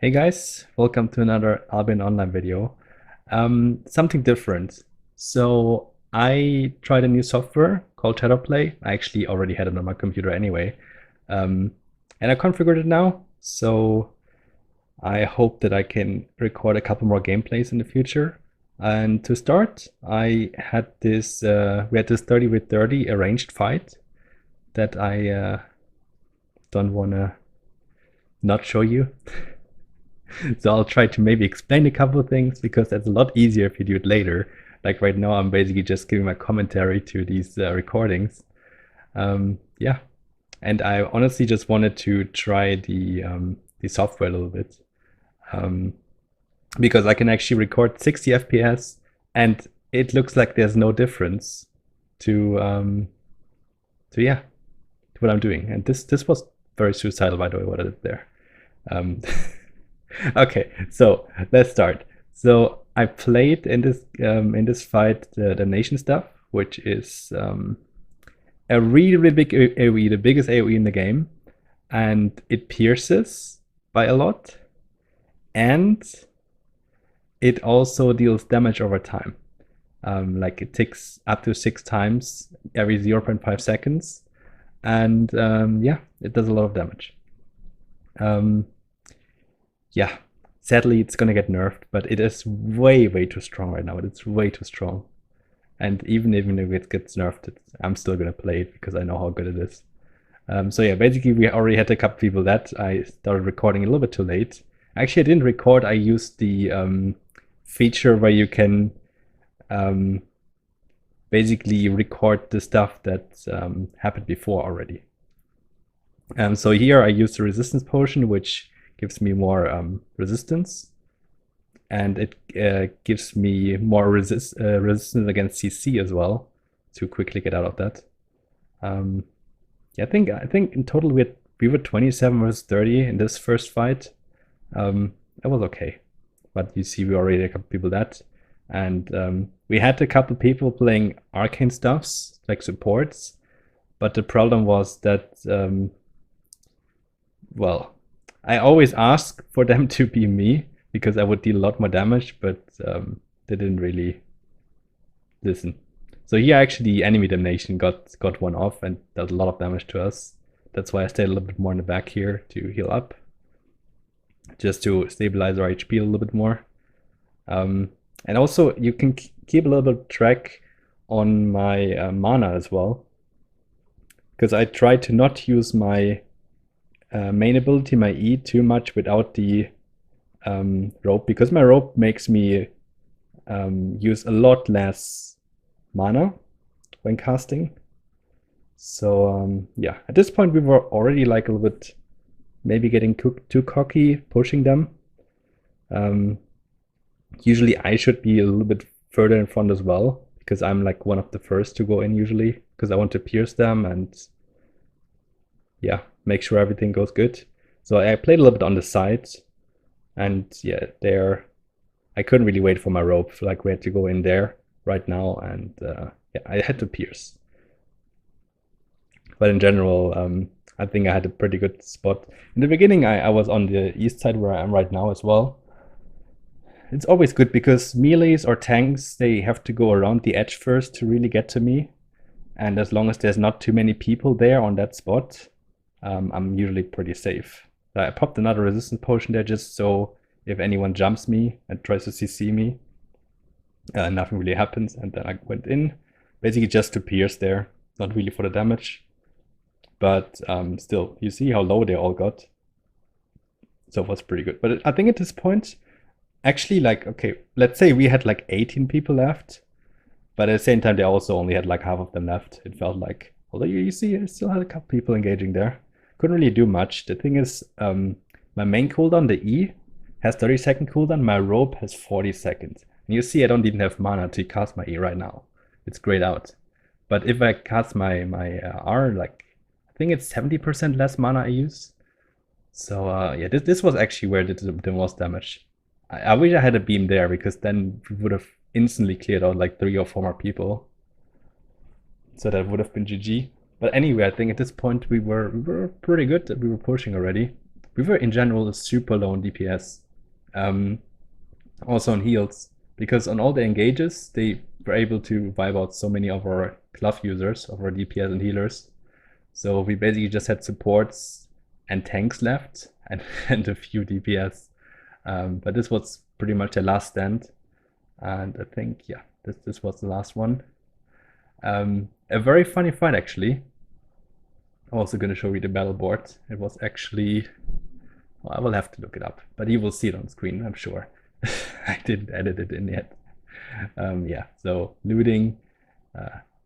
Hey guys, welcome to another Albion online video. Something different. So I tried a new software called Shadowplay. I actually already had it on my computer anyway. Um, and I configured it now. So I hope that I can record a couple more gameplays in the future. And to start, I had we had this 30 with 30 arranged fight that I don't wanna not show you. So I'll try to maybe explain a couple of things because that's a lot easier if you do it later. Like right now, I'm basically just giving my commentary to these recordings. Yeah, and I honestly just wanted to try the software a little bit um, because I can actually record 60 FPS, and it looks like there's no difference to yeah, to what I'm doing. And this was very suicidal, by the way, what I did there. Um, Okay, so let's start. So I played in this fight the nation stuff, which is a really big AoE, the biggest AoE in the game, and it pierces by a lot, and it also deals damage over time. Like it ticks up to 6 times every 0.5 seconds, and yeah, it does a lot of damage. Um, yeah, sadly it's gonna get nerfed, but it is way too strong right now. It's way too strong, and even if it gets nerfed, I'm still gonna play it because I know how good it is. So yeah, basically we already had a couple people that I started recording a little bit too late. Actually, I didn't record. I used the feature where you can um, basically record the stuff that happened before already. So here I used the resistance potion, which gives me more resistance, and it gives me more resistance against CC as well to quickly get out of that. Yeah, I think in total we were 27 versus 30 in this first fight. That was okay, but you see we already had a couple people that, and we had a couple people playing arcane stuffs like supports, but the problem was that well, I always ask for them to be me because I would deal a lot more damage, but they didn't really listen. So here actually enemy damnation got one off and does a lot of damage to us. That's why I stayed a little bit more in the back here to heal up, just to stabilize our HP a little bit more. And also you can keep a little bit of track on my mana as well, because I try to not use my main ability, my E, too much without the rope, because my rope makes me use a lot less mana when casting. So yeah, at this point we were already like a little bit maybe getting too cocky, pushing them. Usually I should be a little bit further in front as well, because I'm like one of the first to go in usually, because I want to pierce them and yeah, make sure everything goes good. So I played a little bit on the side, and yeah, there I couldn't really wait for my rope. Like we had to go in there right now, and yeah, I had to pierce. But in general, I think I had a pretty good spot. In the beginning, I was on the east side where I am right now as well. It's always good because melees or tanks, they have to go around the edge first to really get to me. And as long as there's not too many people there on that spot, I'm usually pretty safe. I popped another resistance potion there just so if anyone jumps me and tries to CC me, nothing really happens. And then I went in, basically just to pierce there, not really for the damage. But still, you see how low they all got. So it was pretty good. But I think at this point, actually, like, okay, let's say we had like 18 people left, but at the same time, they also only had like half of them left. It felt like, although you see, I still had a couple people engaging there. Couldn't really do much. The thing is, my main cooldown, the E, has 30-second cooldown. My rope has 40 seconds. And you see, I don't even have mana to cast my E right now. It's grayed out. But if I cast my R, like, I think it's 70% less mana I use. So yeah, this was actually where the most damage. I wish I had a beam there, because then we would have instantly cleared out like 3 or 4 more people. So that would have been GG. But anyway, I think at this point we were pretty good. We were pushing already. we were in general super low on DPS, also on heals, because on all the engages they were able to wipe out so many of our glove users, of our DPS and healers. So we basically just had supports and tanks left, and a few DPS. But this was pretty much the last stand, and I think this was the last one. A very funny fight actually. I'm also going to show you the battle board. It was actually, well, I will have to look it up, but you will see it on screen, I'm sure. I didn't edit it in yet. Yeah, so looting,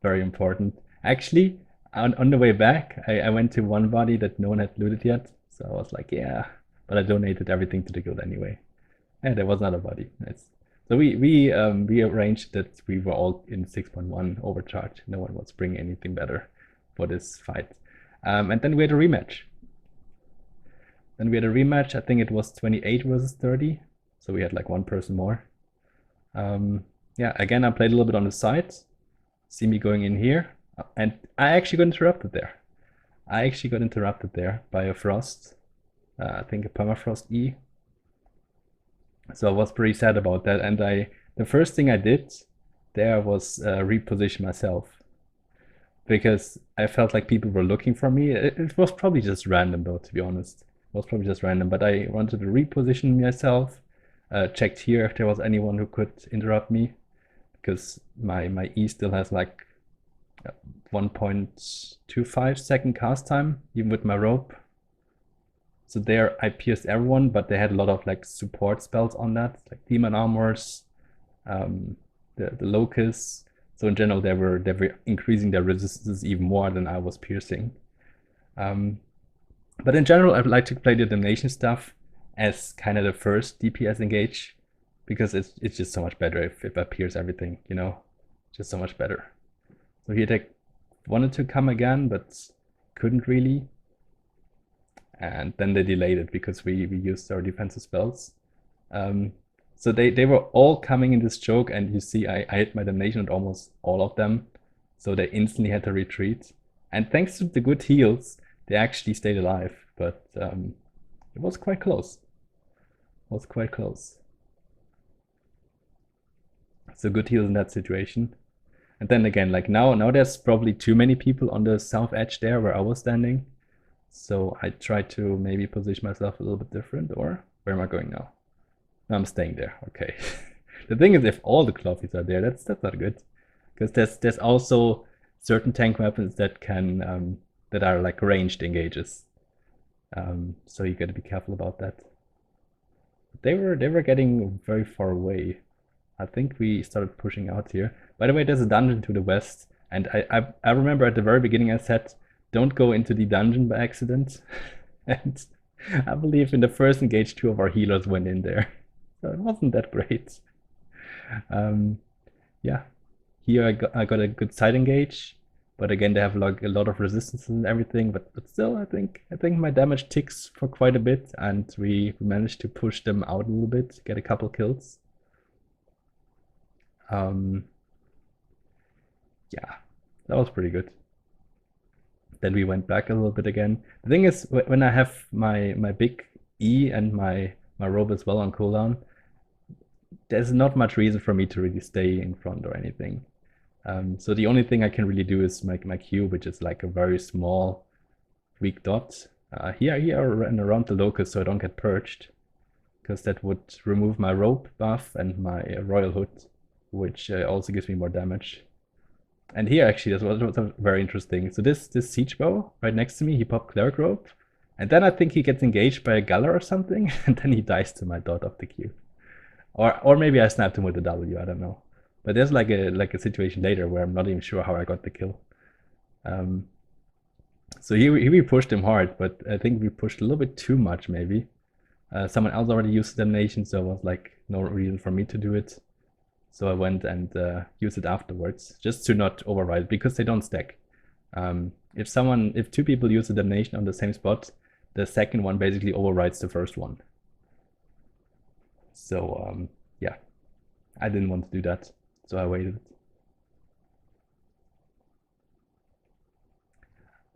very important. Actually, on the way back, I went to one body that no one had looted yet. So I was like, yeah, but I donated everything to the guild anyway. And there was another body. Nice. So we arranged that we were all in 6.1 overcharge. No one was bringing anything better for this fight. And then we had a rematch. I think it was 28 versus 30. So we had like one person more. Yeah, again, I played a little bit on the side. See me going in here. And I actually got interrupted there. By a frost. I think a permafrost E. So I was pretty sad about that. And the first thing I did there was reposition myself, because I felt like people were looking for me. It was probably just random though, to be honest. It was probably just random, but I wanted to reposition myself, checked here if there was anyone who could interrupt me, because my E still has like 1.25 second cast time, even with my rope. So there I pierced everyone, but they had a lot of like support spells on that, like demon armors, the locusts. So in general, they were increasing their resistance even more than I was piercing. But in general, I would like to play the damnation stuff as kind of the first DPS engage, because it's just so much better if I pierce everything, you know, just so much better. So here they wanted to come again, but couldn't really. And then they delayed it because we used our defensive spells. So they were all coming in this choke, and you see I hit my damnation at almost all of them. So they instantly had to retreat. And thanks to the good heals, they actually stayed alive. But it was quite close. So good heals in that situation. And then again, like now there's probably too many people on the south edge there where I was standing. So I try to maybe position myself a little bit different. Or where am I going now? I'm staying there. Okay. The thing is, if all the clothies are there, that's not good, because there's also certain tank weapons that can that are like ranged engages. So you got to be careful about that. They were getting very far away. I think we started pushing out here. By the way, there's a dungeon to the west, and I remember at the very beginning I said, don't go into the dungeon by accident. And I believe in the first engage, 2 of our healers went in there. So it wasn't that great. Yeah, here I got a good side engage, but again they have like a lot of resistance and everything. But still, I think my damage ticks for quite a bit, and we managed to push them out a little bit, get a couple kills. Yeah, that was pretty good. Then we went back a little bit again. The thing is, when I have my big E and my robe as well on cooldown, there's not much reason for me to really stay in front or anything. So the only thing I can really do is make my Q, which is like a very small weak dot here and around the locus, so I don't get purged, because that would remove my rope buff and my royal hood, which also gives me more damage. And here actually, that was very interesting. So this siege bow right next to me, he popped cleric rope, and then I think he gets engaged by a Galler or something, and then he dies to my dot of the Q. Or maybe I snapped him with a W, I don't know. But there's like a situation later where I'm not even sure how I got the kill. So here we pushed him hard, but I think we pushed a little bit too much maybe. Someone else already used damnation, so it was like no reason for me to do it. So I went and used it afterwards, just to not override it, because they don't stack. If 2 people use the damnation on the same spot, the second one basically overrides the first one. So yeah, I didn't want to do that, so I waited.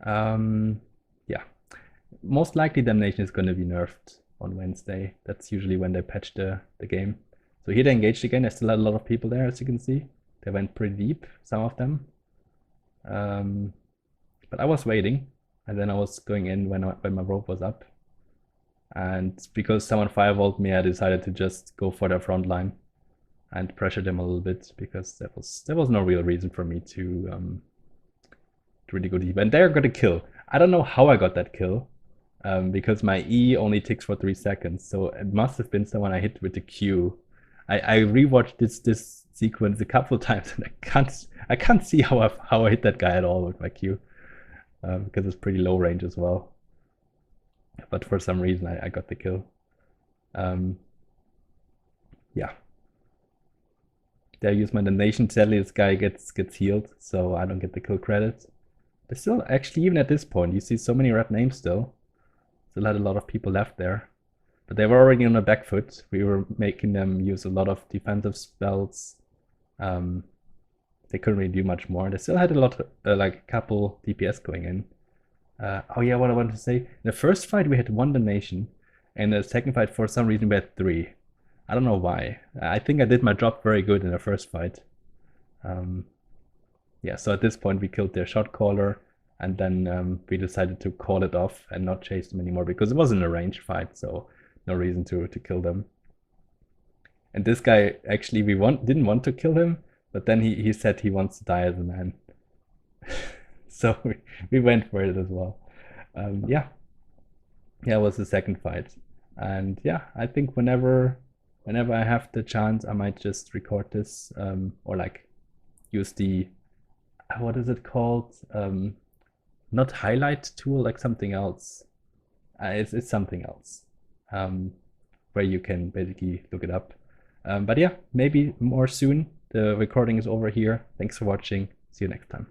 Yeah, most likely Damnation is going to be nerfed on Wednesday. That's usually when they patch the game. So here they engaged again. There's still a lot of people there, as you can see. They went pretty deep, some of them. But I was waiting, and then I was going in when my rope was up. And because someone firewalled me, I decided to just go for their front line and pressure them a little bit, because there was no real reason for me to really go deep. And they're gonna kill. I don't know how I got that kill, because my E only ticks for 3 seconds, so it must have been someone I hit with the Q. I rewatched this sequence a couple of times, and I can't see how I hit that guy at all with my Q, because it's pretty low range as well. But for some reason I got the kill. Yeah. There I use my donation. Sadly, this guy gets healed, so I don't get the kill credit. But still, actually, even at this point, you see so many red names still. Still had a lot of people left there. But they were already on the back foot. We were making them use a lot of defensive spells. They couldn't really do much more. They still had a lot, like a couple DPS going in. Oh yeah, what I wanted to say. In the first fight, we had 1 donation. And the second fight, for some reason, we had 3. I don't know why. I think I did my job very good in the first fight. Yeah, so at this point we killed their shot caller, and then we decided to call it off and not chase them anymore, because it wasn't a ranged fight, so no reason to kill them. And this guy, actually, we didn't want to kill him, but then he said he wants to die as a man. So we went for it as well. Yeah, it was the second fight. And yeah, I think whenever I have the chance, I might just record this, or like use the, what is it called? Not highlight tool, like something else. It's something else, where you can basically look it up. But yeah, maybe more soon. The recording is over here. Thanks for watching. See you next time.